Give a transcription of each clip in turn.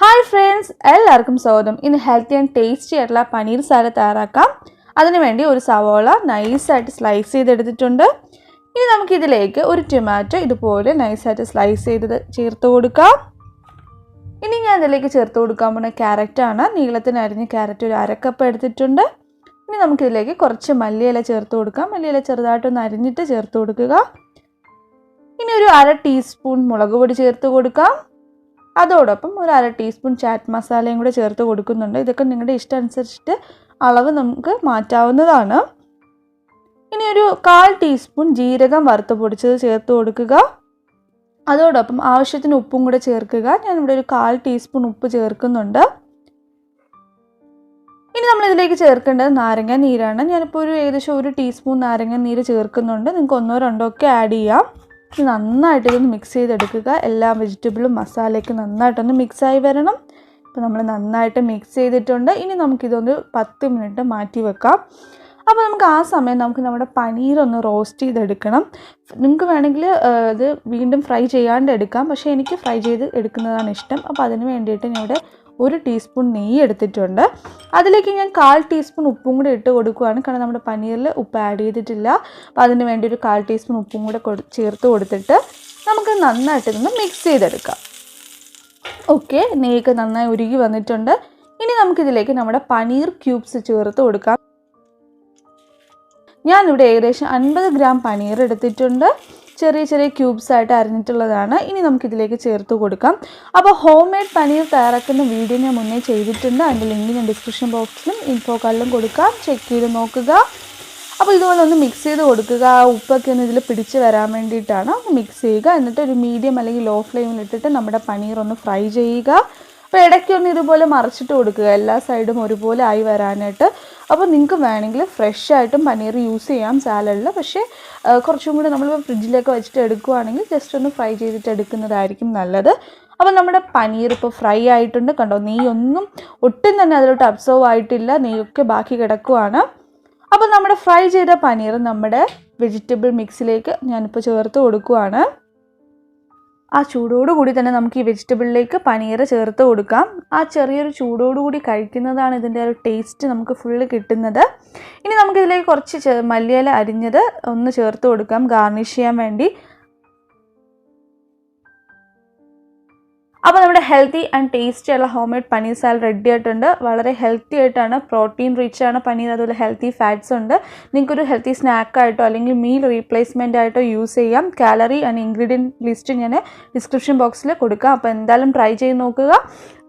Hi friends, എല്ലാവർക്കും സ്വാഗതം. ഇന്ന് ഹെൽത്തി ആൻഡ് ടേസ്റ്റി ആയിട്ടുള്ള പനീർ സാലഡ് തയ്യാറാക്കാം. അതിനുവേണ്ടി ഒരു സവോള നൈസായിട്ട് സ്ലൈസ് ചെയ്തെടുത്തിട്ടുണ്ട്. ഇനി നമുക്കിതിലേക്ക് ഒരു ടൊമാറ്റോ ഇതുപോലെ നൈസായിട്ട് സ്ലൈസ് ചെയ്ത് ചേർത്ത് കൊടുക്കാം. ഇനി ഞാൻ ഇതിലേക്ക് ചേർത്ത് കൊടുക്കാൻ പോകുന്ന ക്യാരറ്റാണ്. നീളത്തിന് അരിഞ്ഞ് ക്യാരറ്റ് ഒരു 1/2 കപ്പ് എടുത്തിട്ടുണ്ട്. ഇനി നമുക്കിതിലേക്ക് കുറച്ച് മല്ലിയില ചേർത്ത് കൊടുക്കാം. മല്ലിയില ചെറുതായിട്ടൊന്ന് അരിഞ്ഞിട്ട് ചേർത്ത് കൊടുക്കുക. ഇനി ഒരു 1/2 ടീസ്പൂൺ മുളക് പൊടി ചേർത്ത് കൊടുക്കാം. അതോടൊപ്പം ഒരു 1/2 ടീസ്പൂൺ ചാറ്റ് മസാലയും കൂടെ ചേർത്ത് കൊടുക്കുന്നുണ്ട്. ഇതൊക്കെ നിങ്ങളുടെ ഇഷ്ടം അനുസരിച്ചിട്ട് അളവ് നമുക്ക് മാറ്റാവുന്നതാണ്. ഇനി ഒരു 1/4 ടീസ്പൂൺ ജീരകം വറുത്ത് പൊടിച്ചത് ചേർത്ത് കൊടുക്കുക. അതോടൊപ്പം ആവശ്യത്തിന് ഉപ്പും കൂടെ ചേർക്കുക. ഞാനിവിടെ ഒരു 1/4 ടീസ്പൂൺ ഉപ്പ് ചേർക്കുന്നുണ്ട്. ഇനി നമ്മളിതിലേക്ക് ചേർക്കേണ്ടത് നാരങ്ങ നീരാണ്. ഞാനിപ്പോൾ ഏകദേശം 1 ടീസ്പൂൺ നാരങ്ങ നീര് ചേർക്കുന്നുണ്ട്. നിങ്ങൾക്ക് 1-2 ഒക്കെ ആഡ് ചെയ്യാം. നന്നായിട്ട് ഇതൊന്ന് മിക്സ് ചെയ്തെടുക്കുക. എല്ലാ വെജിറ്റബിളും മസാലയൊക്കെ നന്നായിട്ടൊന്ന് മിക്സായി വരണം. ഇപ്പോൾ നമ്മൾ നന്നായിട്ട് മിക്സ് ചെയ്തിട്ടുണ്ട്. ഇനി നമുക്കിതൊന്ന് 10 മിനിറ്റ് മാറ്റി വെക്കാം. അപ്പോൾ നമുക്ക് ആ സമയം നമ്മുടെ പനീർ ഒന്ന് റോസ്റ്റ് ചെയ്തെടുക്കണം. നിങ്ങൾക്ക് വേണമെങ്കിൽ ഇത് വീണ്ടും ഫ്രൈ ചെയ്യാണ്ട് എടുക്കാം, പക്ഷേ എനിക്ക് ഫ്രൈ ചെയ്ത് എടുക്കുന്നതാണ് ഇഷ്ടം. അപ്പോൾ അതിന് വേണ്ടിയിട്ട് ഞാൻ ഇവിടെ 1 ടീസ്പൂൺ നെയ്യ് എടുത്തിട്ടുണ്ട്. അതിലേക്ക് ഞാൻ 1/4 ടീസ്പൂൺ ഉപ്പും കൂടെ ഇട്ട് കൊടുക്കുകയാണ്. കാരണം നമ്മുടെ പനീറിൽ ഉപ്പ് ആഡ് ചെയ്തിട്ടില്ല. അപ്പോൾ അതിന് വേണ്ടി ഒരു 1/4 ടീസ്പൂൺ ഉപ്പും കൂടെ ചേർത്ത് കൊടുത്തിട്ട് നമുക്ക് നന്നായിട്ട് ഇതൊന്ന് മിക്സ് ചെയ്തെടുക്കാം. ഓക്കെ, നെയ്യൊക്കെ നന്നായി ഉരുകി വന്നിട്ടുണ്ട്. ഇനി നമുക്കിതിലേക്ക് നമ്മുടെ പനീർ ക്യൂബ്സ് ചേർത്ത് കൊടുക്കാം. ഞാനിവിടെ ഏകദേശം 50 ഗ്രാം പനീർ എടുത്തിട്ടുണ്ട്. ചെറിയ ചെറിയ ക്യൂബ്സ് ആയിട്ട് അരിഞ്ഞിട്ടുള്ളതാണ്. ഇനി നമുക്കിതിലേക്ക് ചേർത്ത് കൊടുക്കാം. അപ്പോൾ ഹോം മെയ്ഡ് പനീർ തയ്യാറാക്കുന്ന വീഡിയോ ഞാൻ മുന്നേ ചെയ്തിട്ടുണ്ട്. അതിൻ്റെ ലിങ്ക് ഞാൻ ഡിസ്ക്രിപ്ഷൻ ബോക്സിലും ഇൻഫോ കാർഡിലും കൊടുക്കാം. ചെക്ക് ചെയ്ത് നോക്കുക. അപ്പോൾ ഇതുപോലെ ഒന്ന് മിക്സ് ചെയ്ത് കൊടുക്കുക. ഉപ്പൊക്കെ ഒന്ന് ഇതിൽ പിടിച്ച് വരാൻ വേണ്ടിയിട്ടാണ്. ഒന്ന് മിക്സ് ചെയ്യുക. എന്നിട്ട് ഒരു മീഡിയം അല്ലെങ്കിൽ ലോ ഫ്ലെയിമിൽ ഇട്ടിട്ട് നമ്മുടെ പനീർ ഒന്ന് ഫ്രൈ ചെയ്യുക. അപ്പോൾ ഇടയ്ക്കൊന്ന് ഇതുപോലെ മറിച്ചിട്ട് കൊടുക്കുക, എല്ലാ സൈഡും ഒരുപോലെ ആയി വരാനായിട്ട്. അപ്പോൾ നിങ്ങൾക്ക് വേണമെങ്കിൽ ഫ്രഷ് ആയിട്ടും പനീർ യൂസ് ചെയ്യാം സാലഡിൽ. പക്ഷേ കുറച്ചും കൂടി നമ്മൾ ഫ്രിഡ്ജിലൊക്കെ വെച്ചിട്ട് എടുക്കുകയാണെങ്കിൽ ജസ്റ്റ് ഒന്ന് ഫ്രൈ ചെയ്തിട്ട് എടുക്കുന്നതായിരിക്കും നല്ലത്. അപ്പോൾ നമ്മുടെ പനീർ ഇപ്പോൾ ഫ്രൈ ആയിട്ടുണ്ട്. കണ്ടോ, നെയ്യൊന്നും ഒട്ടും തന്നെ അതിലോട്ട് അബ്സോർവ് ആയിട്ടില്ല. നെയ്യൊക്കെ ബാക്കി കിടക്കുവാണ്. അപ്പോൾ നമ്മുടെ ഫ്രൈ ചെയ്ത പനീർ നമ്മുടെ വെജിറ്റബിൾ മിക്സിലേക്ക് ഞാനിപ്പോൾ ചേർത്ത് കൊടുക്കുവാണ്. ആ ചൂടോടുകൂടി തന്നെ നമുക്ക് ഈ വെജിറ്റബിളിലേക്ക് പനീർ ചേർത്ത് കൊടുക്കാം. ആ ചെറിയൊരു ചൂടോടുകൂടി കഴിക്കുന്നതാണ് ഇതിൻ്റെ ഒരു ടേസ്റ്റ് നമുക്ക് ഫുള്ള് കിട്ടുന്നത്. ഇനി നമുക്കിതിലേക്ക് കുറച്ച് മല്ലിയില അരിഞ്ഞത് ഒന്ന് ചേർത്ത് കൊടുക്കാം ഗാർണിഷ് ചെയ്യാൻ വേണ്ടി. അപ്പോൾ നമ്മുടെ ഹെൽത്തി ആൻഡ് ടേസ്റ്റി ആയിട്ടുള്ള home made paneer salad ready ആയിട്ടുണ്ട്. വളരെ ഹെൽത്തി ആയിട്ടാണ്, പ്രോട്ടീൻ റിച്ച് ആണ് പനീർ. അതുപോലെ ഹെൽത്തി ഫാറ്റ്സ് ഉണ്ട്. നിങ്ങൾക്കൊരു ഹെൽത്തി സ്നാക്കായിട്ടോ അല്ലെങ്കിൽ മീൽ റീപ്ലേസ്മെൻ്റ് ആയിട്ടോ യൂസ് ചെയ്യാം. കാലറി ആൻഡ് ഇൻഗ്രീഡിയൻറ്റ് ലിസ്റ്റ് ഞാൻ ഡിസ്ക്രിപ്ഷൻ ബോക്സിൽ കൊടുക്കാം. അപ്പോൾ എന്തായാലും ട്രൈ ചെയ്ത് നോക്കുക.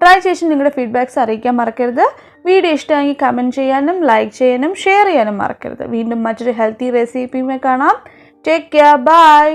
ട്രൈ ചെയ്ത് നിങ്ങളുടെ ഫീഡ്ബാക്ക്സ് അറിയിക്കാൻ മറക്കരുത്. വീഡിയോ ഇഷ്ടമെങ്കിൽ കമൻറ്റ് ചെയ്യാനും ലൈക്ക് ചെയ്യാനും ഷെയർ ചെയ്യാനും മറക്കരുത്. വീണ്ടും മറ്റൊരു ഹെൽത്തി റെസിപ്പിയുമായി കാണാം. Take care, by.